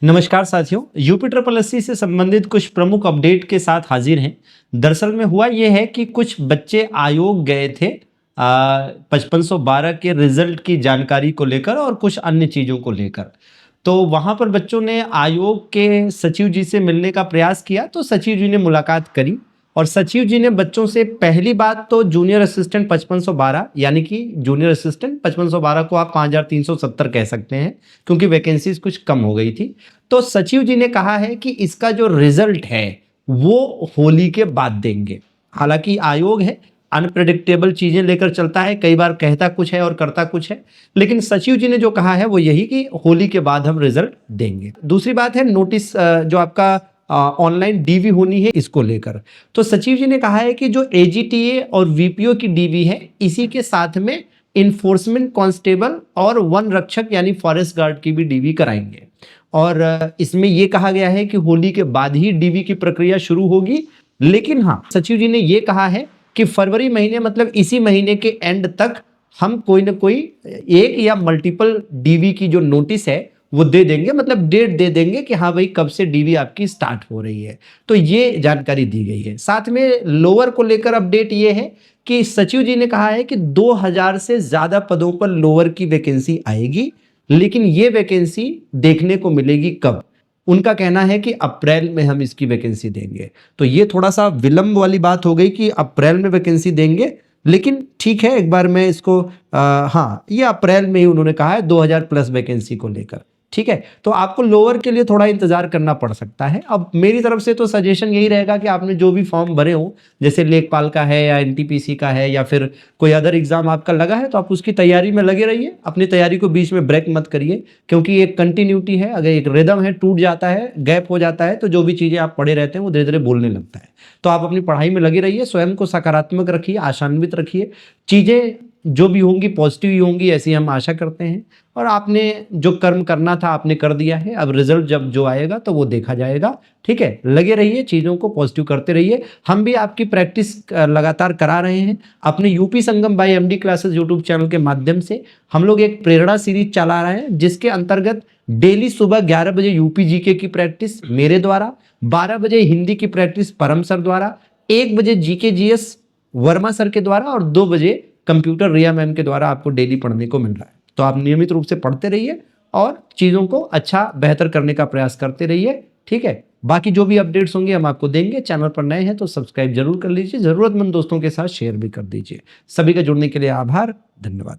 नमस्कार साथियों, UP triple SC से संबंधित कुछ प्रमुख अपडेट के साथ हाजिर हैं। दरअसल में हुआ ये है कि कुछ बच्चे आयोग गए थे 5512 के रिजल्ट की जानकारी को लेकर और कुछ अन्य चीज़ों को लेकर। तो वहाँ पर बच्चों ने आयोग के सचिव जी से मिलने का प्रयास किया, तो सचिव जी ने मुलाकात करी और सचिव जी ने बच्चों से पहली बात तो जूनियर असिस्टेंट 5512 यानी कि जूनियर असिस्टेंट 5512 को आप 5370 कह सकते हैं, क्योंकि वैकेंसीज कुछ कम हो गई थी। तो सचिव जी ने कहा है कि इसका जो रिजल्ट है वो होली के बाद देंगे। हालांकि आयोग है, अनप्रेडिक्टेबल चीजें लेकर चलता है, कई बार कहता कुछ है और करता कुछ है, लेकिन सचिव जी ने जो कहा है वो यही कि होली के बाद हम रिजल्ट देंगे। दूसरी बात है नोटिस जो आपका ऑनलाइन डीवी होनी है, इसको लेकर तो सचिव जी ने कहा है कि जो एजीटीए और वीपीओ की डीवी है, इसी के साथ में इन्फोर्समेंट कांस्टेबल और वन रक्षक यानी फॉरेस्ट गार्ड की भी डीवी कराएंगे। और इसमें यह कहा गया है कि होली के बाद ही डीवी की प्रक्रिया शुरू होगी। लेकिन हाँ, सचिव जी ने यह कहा है कि फरवरी महीने मतलब इसी महीने के एंड तक हम कोई ना कोई एक या मल्टीपल डीवी की जो नोटिस है वो दे देंगे, मतलब डेट दे देंगे कि हाँ भाई कब से डीवी आपकी स्टार्ट हो रही है। तो ये जानकारी दी गई है। साथ में लोअर को लेकर अपडेट ये है कि सचिव जी ने कहा है कि 2000 से ज्यादा पदों पर लोअर की वैकेंसी आएगी, लेकिन ये वैकेंसी देखने को मिलेगी कब? उनका कहना है कि अप्रैल में हम इसकी वैकेंसी देंगे। तो ये थोड़ा सा विलंब वाली बात हो गई कि अप्रैल में वैकेंसी देंगे, लेकिन ठीक है, एक बार मैं इसको हाँ, ये अप्रैल में ही उन्होंने कहा है 2000 प्लस वैकेंसी को लेकर। ठीक है, तो आपको लोअर के लिए थोड़ा इंतजार करना पड़ सकता है। अब मेरी तरफ से तो सजेशन यही रहेगा कि आपने जो भी फॉर्म भरे हो, जैसे लेखपाल का है या एनटीपीसी का है या फिर कोई अदर एग्जाम आपका लगा है, तो आप उसकी तैयारी में लगे रहिए। अपनी तैयारी को बीच में ब्रेक मत करिए, क्योंकि एक कंटिन्यूटी है। अगर एक रिदम है, टूट जाता है, गैप हो जाता है, तो जो भी चीज़ें आप पढ़े रहते हैं वो धीरे धीरे बोलने लगता है। तो आप अपनी पढ़ाई में लगे रहिए, स्वयं को सकारात्मक रखिए, आशान्वित रखिए। चीज़ें जो भी होंगी पॉजिटिव ही होंगी, ऐसी हम आशा करते हैं। और आपने जो कर्म करना था आपने कर दिया है। अब रिजल्ट जब जो आएगा तो वो देखा जाएगा। ठीक है, लगे रहिए, चीज़ों को पॉजिटिव करते रहिए। हम भी आपकी प्रैक्टिस लगातार करा रहे हैं अपने UP Sangam by MD classes YouTube channel के माध्यम से। हम लोग एक प्रेरणा सीरीज चला रहे हैं, जिसके अंतर्गत डेली सुबह 11 बजे यूपी जीके की प्रैक्टिस मेरे द्वारा, 12 बजे हिंदी की प्रैक्टिस परम सर द्वारा, 1 बजे जीके जीएस वर्मा सर के द्वारा और 2 बजे कंप्यूटर रिया मैम के द्वारा आपको डेली पढ़ने को मिल रहा है। तो आप नियमित रूप से पढ़ते रहिए और चीज़ों को अच्छा बेहतर करने का प्रयास करते रहिए। ठीक है, बाकी जो भी अपडेट्स होंगे हम आपको देंगे। चैनल पर नए हैं तो सब्सक्राइब जरूर कर लीजिए, जरूरतमंद दोस्तों के साथ शेयर भी कर दीजिए। सभी का जुड़ने के लिए आभार, धन्यवाद।